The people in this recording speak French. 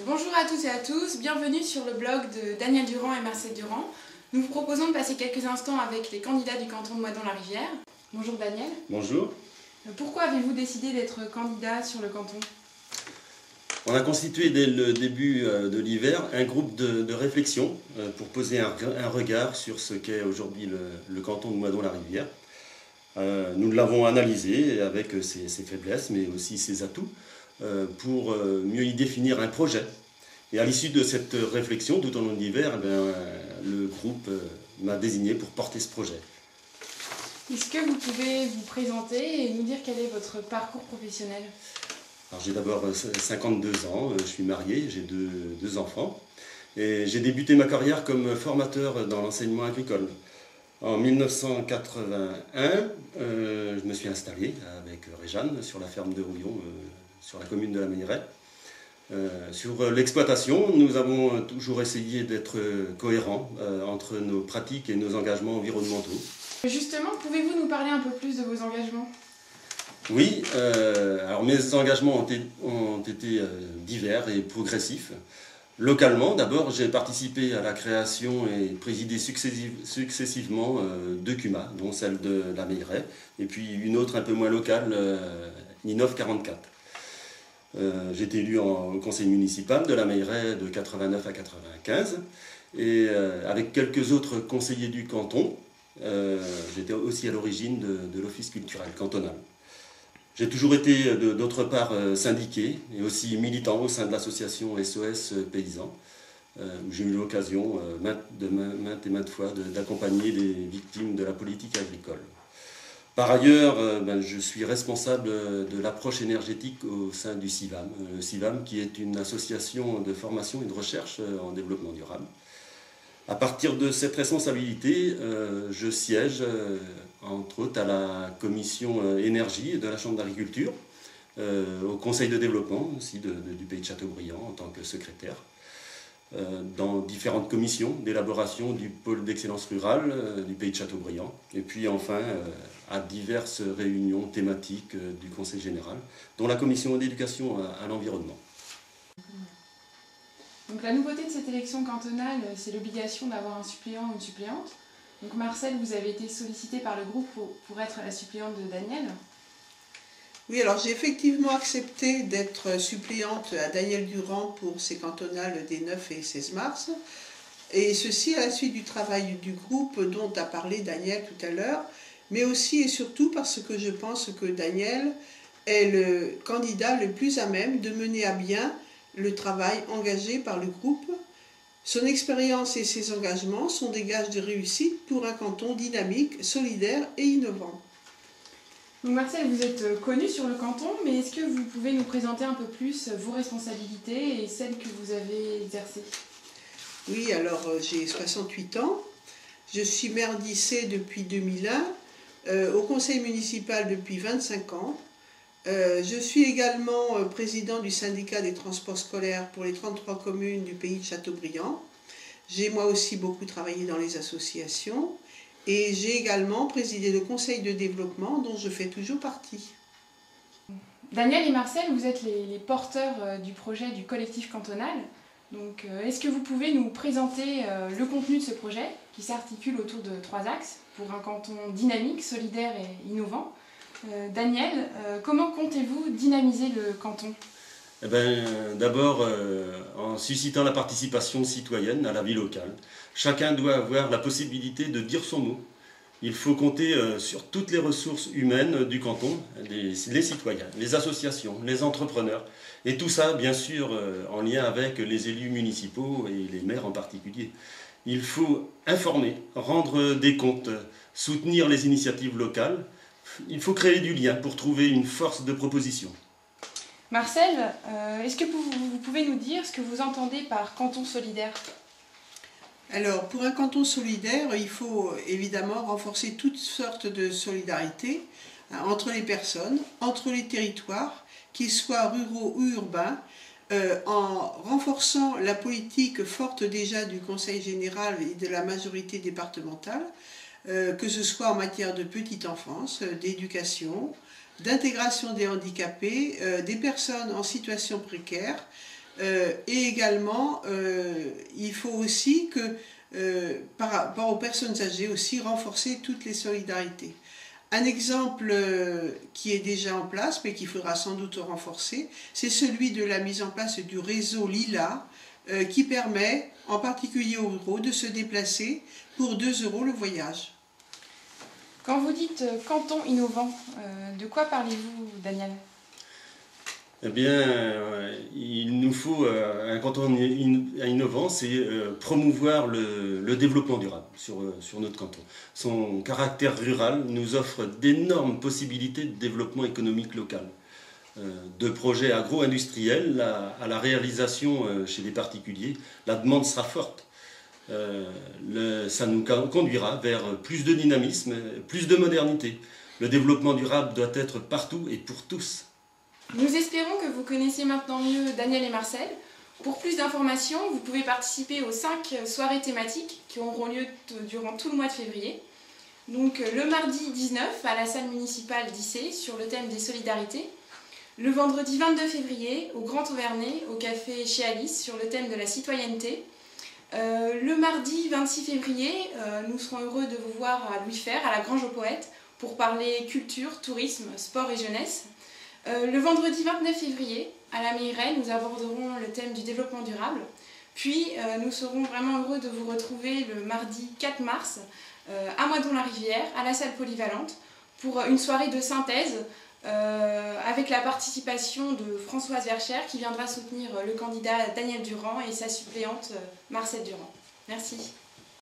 Bonjour à tous et à tous, bienvenue sur le blog de Daniel Durand et Marcel Durand. Nous vous proposons de passer quelques instants avec les candidats du canton de Moisdon-la-Rivière. Bonjour Daniel. Bonjour. Pourquoi avez-vous décidé d'être candidat sur le canton? On a constitué dès le début de l'hiver un groupe de réflexion pour poser un regard sur ce qu'est aujourd'hui le canton de Moisdon-la-Rivière. Nous l'avons analysé avec ses faiblesses mais aussi ses atouts pour mieux y définir un projet. Et à l'issue de cette réflexion tout au long de l'hiver, le groupe m'a désigné pour porter ce projet. Est-ce que vous pouvez vous présenter et nous dire quel est votre parcours professionnel? J'ai d'abord 52 ans, je suis marié, j'ai deux enfants et j'ai débuté ma carrière comme formateur dans l'enseignement agricole. En 1981, je me suis installé avec Réjeanne sur la ferme de Rouillon, sur la commune de la Meilleraie. Sur l'exploitation, nous avons toujours essayé d'être cohérents entre nos pratiques et nos engagements environnementaux. Justement, pouvez-vous nous parler un peu plus de vos engagements? Oui, alors mes engagements ont été divers et progressifs. Localement, d'abord, j'ai participé à la création et présidé successivement deux CUMA, dont celle de la Meilleraie, et puis une autre un peu moins locale, Ninov 44. J'ai été élu au conseil municipal de la Meilleraie de 89 à 95, et avec quelques autres conseillers du canton, j'étais aussi à l'origine de l'office culturel cantonal. J'ai toujours été d'autre part syndiqué et aussi militant au sein de l'association SOS Paysans, où j'ai eu l'occasion maintes et maintes fois d'accompagner les victimes de la politique agricole. Par ailleurs, je suis responsable de l'approche énergétique au sein du CIVAM, le CIVAM qui est une association de formation et de recherche en développement durable. À partir de cette responsabilité, je siège entre autres à la commission énergie de la Chambre d'agriculture, au conseil de développement aussi du pays de Châteaubriand en tant que secrétaire, dans différentes commissions d'élaboration du pôle d'excellence rurale du pays de Châteaubriand, et puis enfin à diverses réunions thématiques du conseil général, dont la commission d'éducation à l'environnement. Donc la nouveauté de cette élection cantonale, c'est l'obligation d'avoir un suppléant ou une suppléante. Donc Marcel, vous avez été sollicité par le groupe pour être la suppléante de Daniel. Oui, alors j'ai effectivement accepté d'être suppléante à Daniel Durand pour ces cantonales des 9 et 16 mars. Et ceci à la suite du travail du groupe dont a parlé Daniel tout à l'heure, mais aussi et surtout parce que je pense que Daniel est le candidat le plus à même de mener à bien le travail engagé par le groupe. Son expérience et ses engagements sont des gages de réussite pour un canton dynamique, solidaire et innovant. Donc Marcel, vous êtes connu sur le canton, mais est-ce que vous pouvez nous présenter un peu plus vos responsabilités et celles que vous avez exercées? Oui, alors j'ai 68 ans, je suis maire d'Issé depuis 2001, au conseil municipal depuis 25 ans. Je suis également président du syndicat des transports scolaires pour les 33 communes du pays de Châteaubriand. J'ai moi aussi beaucoup travaillé dans les associations et j'ai également présidé le conseil de développement dont je fais toujours partie. Daniel et Marcel, vous êtes les porteurs du projet du collectif cantonal. Donc, est-ce que vous pouvez nous présenter le contenu de ce projet qui s'articule autour de 3 axes pour un canton dynamique, solidaire et innovant? Daniel, comment comptez-vous dynamiser le canton? D'abord, en suscitant la participation citoyenne à la vie locale. Chacun doit avoir la possibilité de dire son mot. Il faut compter sur toutes les ressources humaines du canton, les citoyens, les associations, les entrepreneurs, et tout ça, bien sûr, en lien avec les élus municipaux et les maires en particulier. Il faut informer, rendre des comptes, soutenir les initiatives locales. Il faut créer du lien pour trouver une force de proposition. Marcel, est-ce que vous pouvez nous dire ce que vous entendez par canton solidaire? Alors, pour un canton solidaire, il faut évidemment renforcer toutes sortes de solidarité entre les personnes, entre les territoires, qu'ils soient ruraux ou urbains, en renforçant la politique forte déjà du Conseil général et de la majorité départementale, que ce soit en matière de petite enfance, d'éducation, d'intégration des handicapés, des personnes en situation précaire, Et également, il faut aussi que, par rapport aux personnes âgées, aussi renforcer toutes les solidarités. Un exemple qui est déjà en place, mais qu'il faudra sans doute renforcer, c'est celui de la mise en place du réseau Lila, qui permet, en particulier aux ruraux, de se déplacer pour 2 € le voyage. Quand vous dites canton innovant, de quoi parlez-vous, Daniel? Eh bien, il nous faut un canton innovant, c'est promouvoir le développement durable sur notre canton. Son caractère rural nous offre d'énormes possibilités de développement économique local. De projets agro-industriels à la réalisation chez les particuliers, la demande sera forte. Ça nous conduira vers plus de dynamisme, plus de modernité. Le développement durable doit être partout et pour tous. Nous espérons que vous connaissez maintenant mieux Daniel et Marcel. Pour plus d'informations, vous pouvez participer aux 5 soirées thématiques qui auront lieu durant tout le mois de février. Donc le mardi 19 à la salle municipale d'Issé sur le thème des solidarités. Le vendredi 22 février au Grand Auvernais au café chez Alice sur le thème de la citoyenneté. Le mardi 26 février, nous serons heureux de vous voir à Louis Fer, à la Grange aux Poètes, pour parler culture, tourisme, sport et jeunesse. Le vendredi 29 février, à la Meilleray, nous aborderons le thème du développement durable. Puis, nous serons vraiment heureux de vous retrouver le mardi 4 mars, à Moidon-la-Rivière, à la salle polyvalente, pour une soirée de synthèse, avec la participation de Françoise Vercher, qui viendra soutenir le candidat Daniel Durand et sa suppléante Marcel Durand. Merci.